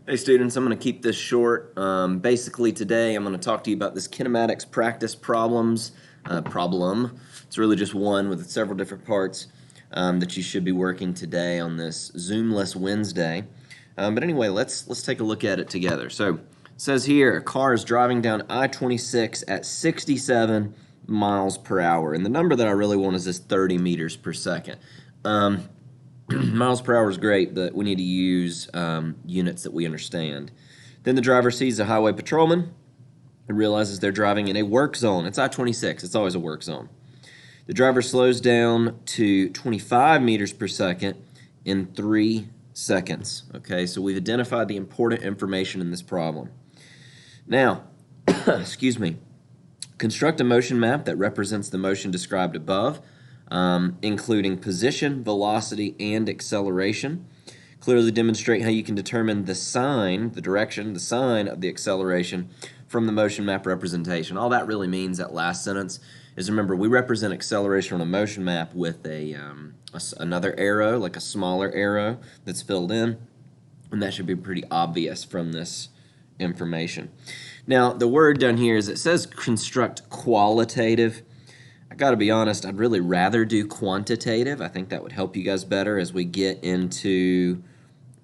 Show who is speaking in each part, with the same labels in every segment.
Speaker 1: Hey students, I'm going to keep this short. Basically today I'm going to talk to you about this kinematics practice problem. It's really just one with several different parts that you should be working today on this Zoomless Wednesday. But anyway, let's take a look at it together. So it says here a car is driving down I-26 at 67 miles per hour, and the number that I really want is this 30 meters per second. Miles per hour is great, but we need to use units that we understand. Then the driver sees a highway patrolman and realizes they're driving in a work zone. It's I-26. It's always a work zone. The driver slows down to 25 meters per second in 3 seconds. Okay, so we've identified the important information in this problem. Now, excuse me, construct a motion map that represents the motion described above, including position, velocity, and acceleration. Clearly demonstrate how you can determine the sign, the direction, the sign of the acceleration from the motion map representation. All that really means, that last sentence, is remember we represent acceleration on a motion map with another arrow, like a smaller arrow that's filled in, and that should be pretty obvious from this information. Now, the word down here is, it says construct qualitative. I gotta be honest, I'd really rather do quantitative. I think that would help you guys better as we get into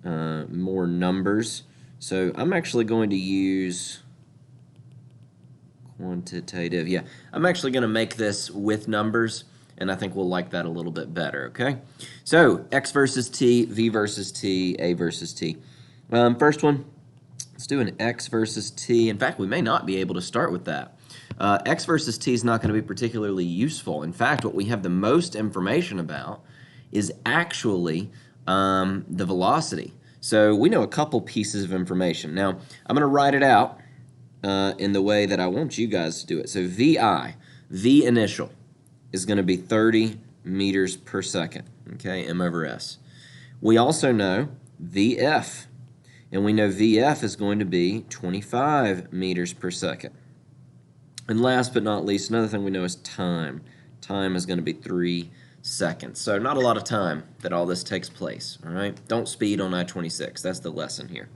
Speaker 1: more numbers. So I'm actually going to use quantitative. Yeah, I'm actually going to make this with numbers, and I think we'll like that a little bit better, okay? So x versus t, v versus t, a versus t. First one, let's do an x versus t. In fact, we may not be able to start with that. X versus t is not going to be particularly useful. In fact, what we have the most information about is actually the velocity. So we know a couple pieces of information. Now, I'm going to write it out in the way that I want you guys to do it. So VI, V initial, is going to be 30 meters per second, okay, M over S. We also know VF, and we know VF is going to be 25 meters per second. And last but not least, another thing we know is time. Time is going to be 3 seconds. So not a lot of time that all this takes place, all right? Don't speed on I-26. That's the lesson here.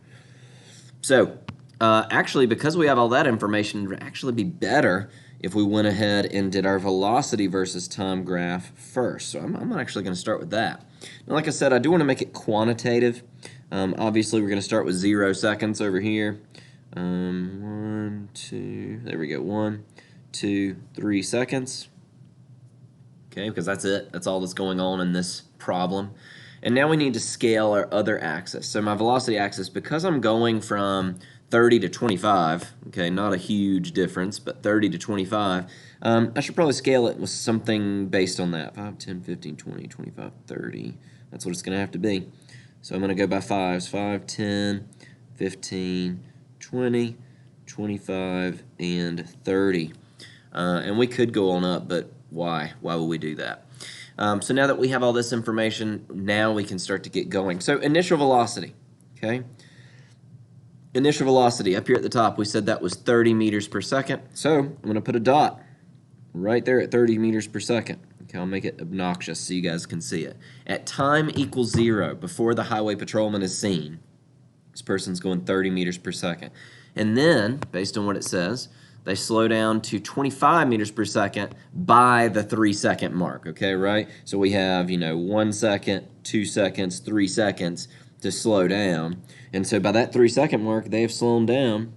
Speaker 1: So actually, because we have all that information, it would actually be better if we went ahead and did our velocity versus time graph first. So I'm actually going to start with that. Now, like I said, I do want to make it quantitative. Obviously, we're going to start with 0 seconds over here. 1, 2, there we go, 1, 2, 3 seconds. Okay, because that's it. That's all that's going on in this problem. And now we need to scale our other axis. So my velocity axis, because I'm going from 30 to 25, okay, not a huge difference, but 30 to 25, I should probably scale it with something based on that. 5, 10, 15, 20, 25, 30. That's what it's going to have to be. So I'm going to go by 5s. 5, 10, 15, 20, 25, and 30. And we could go on up, but why? Why would we do that? So now that we have all this information, now we can start to get going. So initial velocity, okay? Initial velocity, up here at the top, we said that was 30 meters per second. So I'm going to put a dot right there at 30 meters per second. Okay, I'll make it obnoxious so you guys can see it. At time equals 0, before the highway patrolman is seen, this person's going 30 meters per second. And then, based on what it says, they slow down to 25 meters per second by the 3 second mark, okay, right? So we have, 1 second, 2 seconds, 3 seconds to slow down. And so by that 3 second mark, they have slowed down,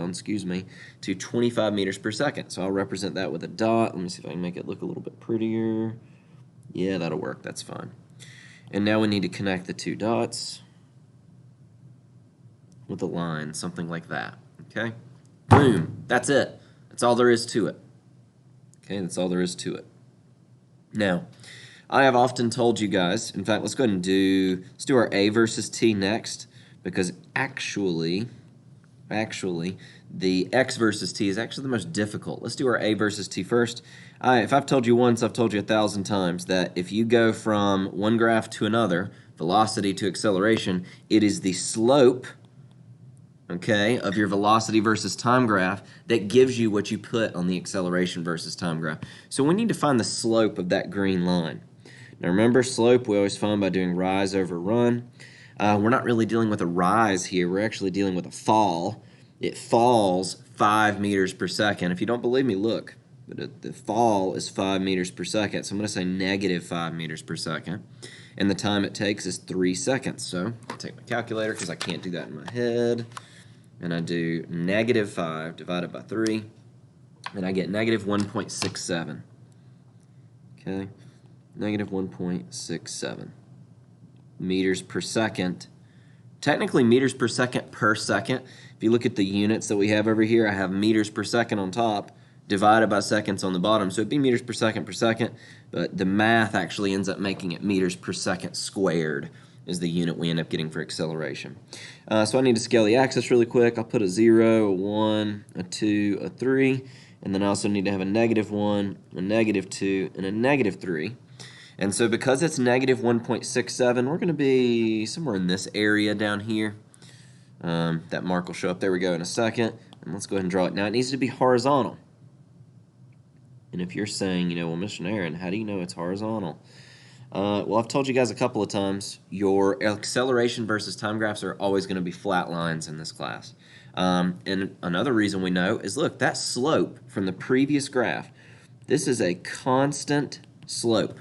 Speaker 1: excuse me, to 25 meters per second. So I'll represent that with a dot. Let me see if I can make it look a little bit prettier. Yeah, that'll work. That's fine. And now we need to connect the 2 dots with a line, something like that, okay? Boom, that's it. That's all there is to it. Okay, that's all there is to it. Now, I have often told you guys, in fact, let's go ahead and let's do our A versus T next, because actually, the X versus T is actually the most difficult. Let's do our A versus T first. If I've told you once, I've told you 1,000 times that if you go from one graph to another, velocity to acceleration, it is the slope, okay, of your velocity versus time graph that gives you what you put on the acceleration versus time graph. So we need to find the slope of that green line. Now remember, slope we always find by doing rise over run. We're not really dealing with a rise here. We're actually dealing with a fall. It falls 5 meters per second. If you don't believe me, look. But the fall is 5 meters per second. So I'm going to say negative 5 meters per second. And the time it takes is 3 seconds. So I take my calculator because I can't do that in my head. And I do negative 5 divided by 3. And I get negative 1.67. Okay, negative 1.67 meters per second. Technically meters per second. If you look at the units that we have over here, I have meters per second on top divided by seconds on the bottom. So it'd be meters per second, but the math actually ends up making it meters per second squared is the unit we end up getting for acceleration. So I need to scale the axis really quick. I'll put a 0, a 1, a 2, a 3, and then I also need to have a negative 1, a negative 2, and a negative 3. And so because it's negative 1.67, we're going to be somewhere in this area down here. That mark will show up. There we go in a second. And let's go ahead and draw it. Now it needs to be horizontal. And if you're saying, you know, well, Mr. Aaron, how do you know it's horizontal? Well, I've told you guys a couple of times, your acceleration versus time graphs are always going to be flat lines in this class. And another reason we know is, look, that slope from the previous graph, this is a constant slope.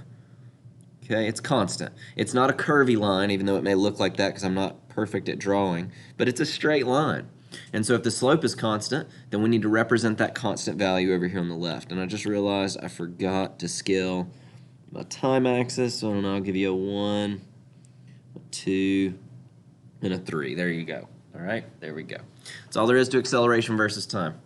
Speaker 1: Okay, it's constant. It's not a curvy line, even though it may look like that because I'm not perfect at drawing, but it's a straight line. And so if the slope is constant, then we need to represent that constant value over here on the left. And I just realized I forgot to scale my time axis, so I'll give you a 1, a 2, and a 3. There you go. All right, there we go. That's all there is to acceleration versus time.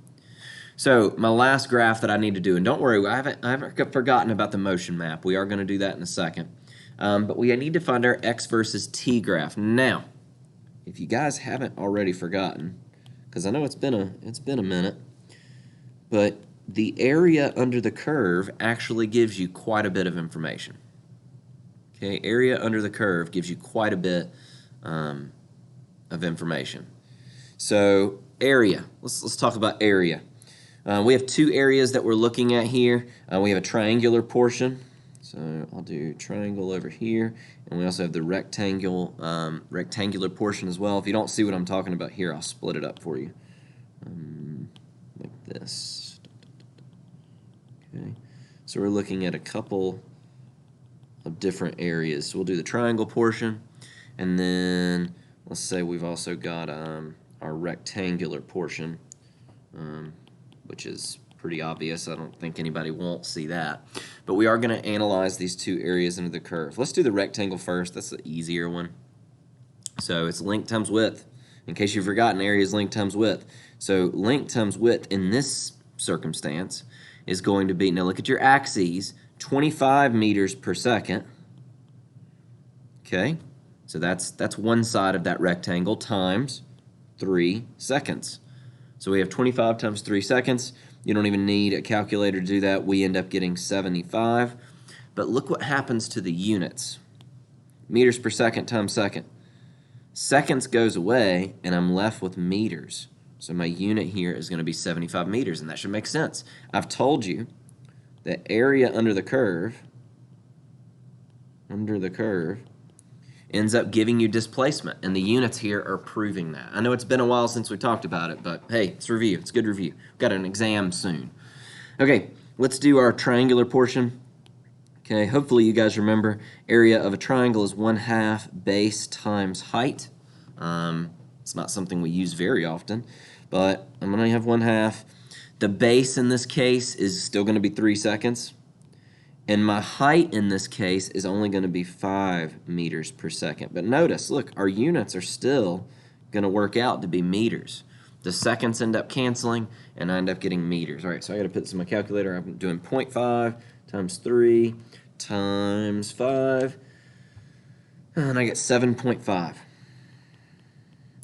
Speaker 1: So my last graph that I need to do, and don't worry, I haven't forgotten about the motion map. We are going to do that in a second. But we need to find our x versus t graph. Now, if you guys haven't already forgotten, because I know it's been a minute, but the area under the curve actually gives you quite a bit of information. Okay, area under the curve gives you quite a bit of information. So area, let's talk about area. We have two areas that we're looking at here. We have a triangular portion, so I'll do triangle over here, and we also have the rectangular portion as well. If you don't see what I'm talking about here, I'll split it up for you, like this. Okay, so we're looking at a couple of different areas. So we'll do the triangle portion, and then let's say we've also got our rectangular portion, which is pretty obvious. I don't think anybody won't see that. But we are going to analyze these two areas under the curve. Let's do the rectangle first. That's the easier one. So it's length times width. In case you've forgotten, area is length times width. So length times width in this circumstance is going to be, now look at your axes, 25 meters per second. Okay, so that's one side of that rectangle times 3 seconds. So we have 25 times 3 seconds. You don't even need a calculator to do that. We end up getting 75. But look what happens to the units. Meters per second times second. Seconds goes away, and I'm left with meters. So my unit here is going to be 75 meters, and that should make sense. I've told you that area under the curve ends up giving you displacement, and the units here are proving that. I know it's been a while since we talked about it, but hey, it's review. It's good review. We've got an exam soon. Okay, let's do our triangular portion. Okay, hopefully you guys remember area of a triangle is 1/2 base times height. It's not something we use very often, but I'm going to have 1/2. The base in this case is still going to be 3 seconds. And my height in this case is only going to be 5 meters per second. But notice, look, our units are still going to work out to be meters. The seconds end up canceling, and I end up getting meters. All right, so I got to put this in my calculator. I'm doing 0.5 times 3 times 5, and I get 7.5.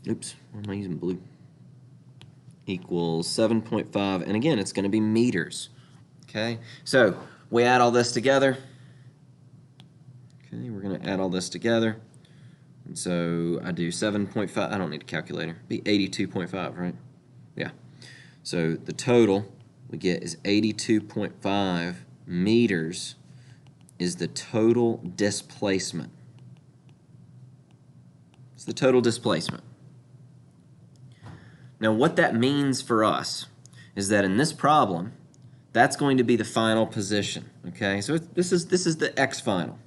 Speaker 1: Oops, why am I using blue? Equals 7.5, and again, it's going to be meters. Okay, so we add all this together. Okay, we're going to add all this together. And so I do 7.5. I don't need a calculator. It'd be 82.5, right? Yeah. So the total we get is 82.5 meters is the total displacement. It's the total displacement. Now what that means for us is that in this problem, that's going to be the final position, okay? So this is the x final.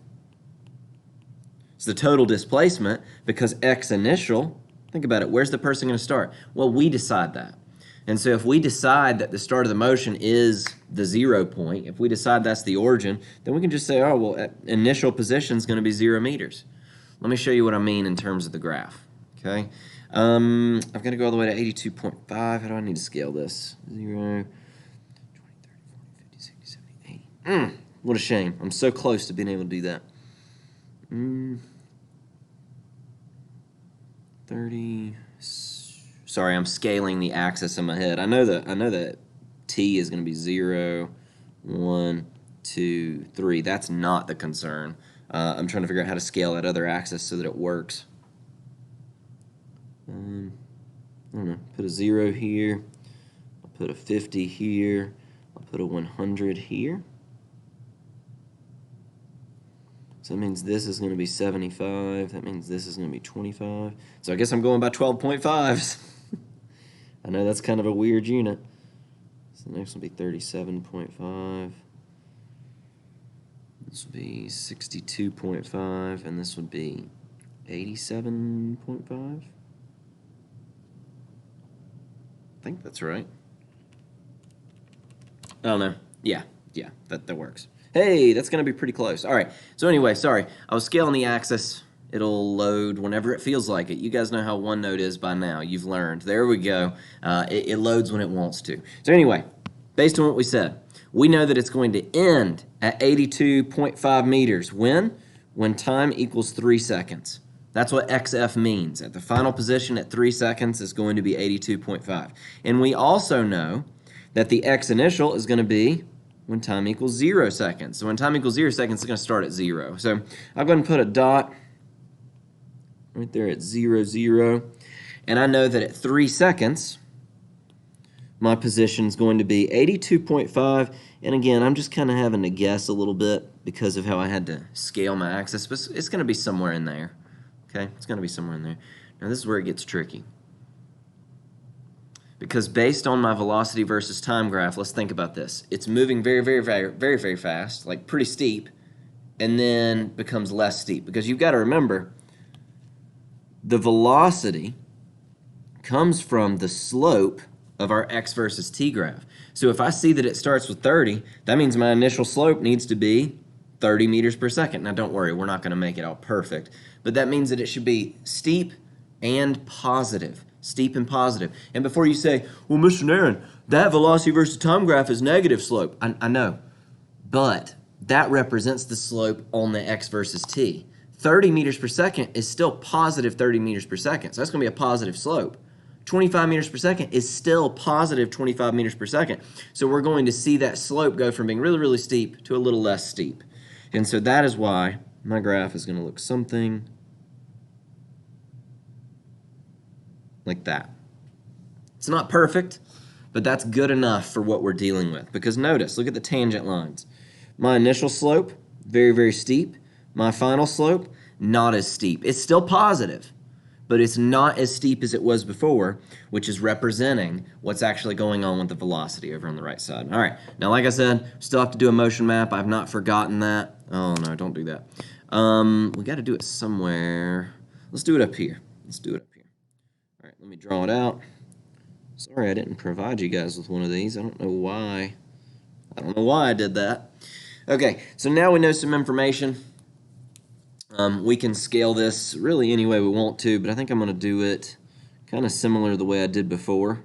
Speaker 1: It's the total displacement because x initial, think about it, where's the person going to start? Well, we decide that. And so if we decide that the start of the motion is the 0 point, if we decide that's the origin, then we can just say, oh, well, initial position is going to be 0 meters. Let me show you what I mean in terms of the graph, okay? I'm going to go all the way to 82.5. How do I need to scale this? 0, 20, 30, 40, 50, 60, 70, 80. What a shame. I'm so close to being able to do that. 30. Sorry, I'm scaling the axis in my head. I know that t is going to be 0, 1, 2, 3. That's not the concern. I'm trying to figure out how to scale that other axis so that it works. I don't know. Put a 0 here. I'll put a 50 here. I'll put a 100 here. So that means this is going to be 75. That means this is going to be 25. So I guess I'm going by 12.5s. I know that's kind of a weird unit. So the next will be 37.5. This would be 62.5, and this would be 87.5. I think that's right. I don't know. Yeah, that works. Hey, that's going to be pretty close. All right. So anyway, sorry. I was scaling the axis. It'll load whenever it feels like it. You guys know how OneNote is by now. You've learned. There we go. It loads when it wants to. So anyway, based on what we said, we know that it's going to end at 82.5 meters. When? When time equals 3 seconds. That's what XF means. At the final position at 3 seconds is going to be 82.5. And we also know that the X initial is going to be when time equals 0 seconds. So when time equals 0 seconds, it's going to start at 0. So I'm going to put a dot right there at 0, 0. And I know that at 3 seconds, my position is going to be 82.5. And again, I'm just kind of having to guess a little bit because of how I had to scale my axis. But it's going to be somewhere in there. Okay, it's going to be somewhere in there. Now this is where it gets tricky. Because based on my velocity versus time graph, let's think about this. It's moving very, very, very, very, very fast, like pretty steep, and then becomes less steep. Because you've got to remember, the velocity comes from the slope of our x versus t graph. So if I see that it starts with 30, that means my initial slope needs to be 30 meters per second. Now don't worry, we're not going to make it all perfect, but that means that it should be steep and positive. Steep and positive. And before you say, well, Mr. Nairn, that velocity versus time graph is negative slope. I know, but that represents the slope on the x versus t. 30 meters per second is still positive 30 meters per second, so that's going to be a positive slope. 25 meters per second is still positive 25 meters per second. So we're going to see that slope go from being really, really steep to a little less steep. And so that is why my graph is going to look something like that. It's not perfect, but that's good enough for what we're dealing with. Because notice, look at the tangent lines. My initial slope, very, very steep. My final slope, not as steep. It's still positive, but it's not as steep as it was before, which is representing what's actually going on with the velocity over on the right side. All right, now like I said, still have to do a motion map. I've not forgotten that. Oh no, don't do that. We got to do it somewhere. Let's do it up here. Let's do it up here. All right, let me draw it out. Sorry I didn't provide you guys with one of these. I don't know why. I don't know why I did that. Okay, so now we know some information. We can scale this really any way we want to, but I think I'm going to do it kind of similar to the way I did before.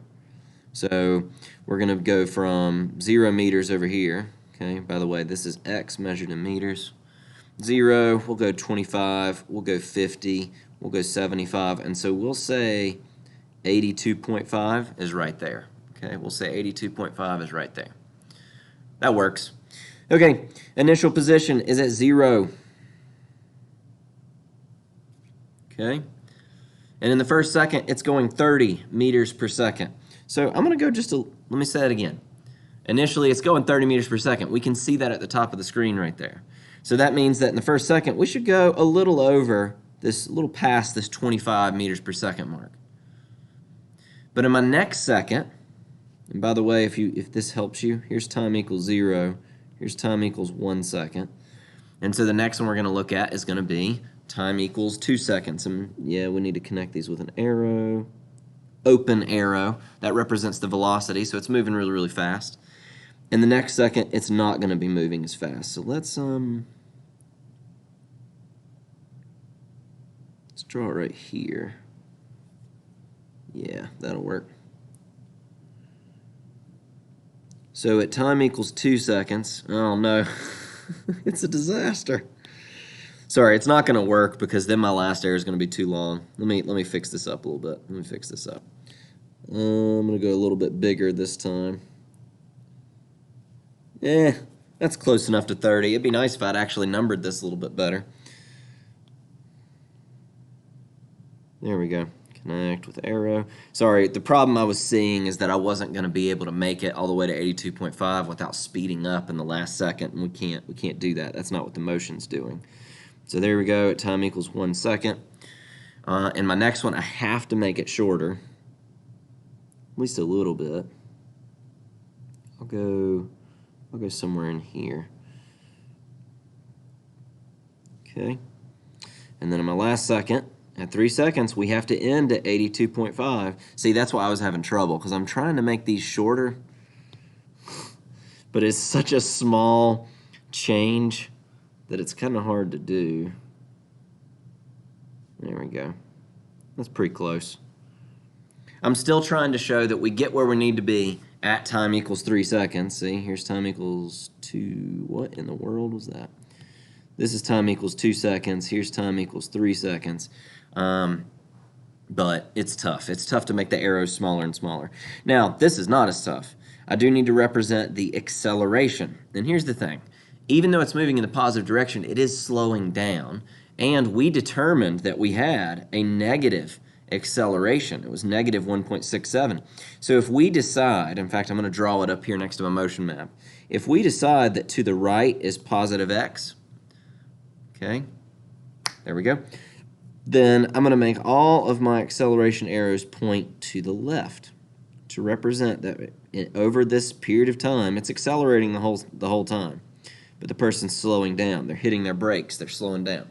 Speaker 1: So we're going to go from 0 meters over here. Okay, by the way, this is x measured in meters. 0, we'll go 25, we'll go 50, we'll go 75, and so we'll say 82.5 is right there. Okay, we'll say 82.5 is right there. That works. Okay, initial position is at 0. Okay, and in the first second, it's going 30 meters per second. So I'm going to go let me say it again. Initially, it's going 30 meters per second. We can see that at the top of the screen right there. So that means that in the first second, we should go a little over this little past this 25 meters per second mark. But in my next second, and by the way, if this helps you, here's time equals 0, here's time equals 1 second. And so the next one we're going to look at is going to be time equals 2 seconds. And yeah, we need to connect these with an arrow. Open arrow. That represents the velocity, so it's moving really, really fast. In the next second, it's not going to be moving as fast. So let's draw it right here. Yeah, that'll work. So at time equals 2 seconds, oh no, it's a disaster. Sorry, it's not going to work because then my last error is going to be too long. Let me fix this up a little bit. Let me fix this up. I'm going to go a little bit bigger this time. That's close enough to 30. It'd be nice if I'd actually numbered this a little bit better. There we go. Connect with arrow. Sorry, the problem I was seeing is that I wasn't going to be able to make it all the way to 82.5 without speeding up in the last second, and we can't do that. That's not what the motion's doing. So there we go, at time equals 1 second. In my next one, I have to make it shorter, at least a little bit. I'll go somewhere in here. Okay. And then in my last second, at 3 seconds, we have to end at 82.5. See, that's why I was having trouble, because I'm trying to make these shorter, but it's such a small change that it's kind of hard to do. There we go. That's pretty close. I'm still trying to show that we get where we need to be at time equals 3 seconds. See, here's time equals 2. What in the world was that? This is time equals 2 seconds. Here's time equals 3 seconds. But it's tough. It's tough to make the arrows smaller and smaller. Now, this is not as tough. I do need to represent the acceleration. And here's the thing. Even though it's moving in the positive direction, it is slowing down. And we determined that we had a negative acceleration. It was negative 1.67. So if we decide, in fact, I'm going to draw it up here next to my motion map. If we decide that to the right is positive x, okay, there we go, then I'm going to make all of my acceleration arrows point to the left to represent that over this period of time, it's accelerating the whole time. But the person's slowing down. They're hitting their brakes. They're slowing down.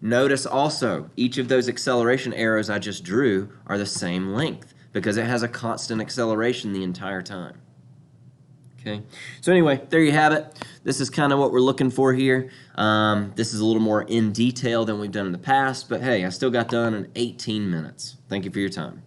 Speaker 1: Notice also, each of those acceleration arrows I just drew are the same length because it has a constant acceleration the entire time. Okay, so anyway, there you have it. This is kind of what we're looking for here. This is a little more in detail than we've done in the past, but hey, I still got done in 18 minutes. Thank you for your time.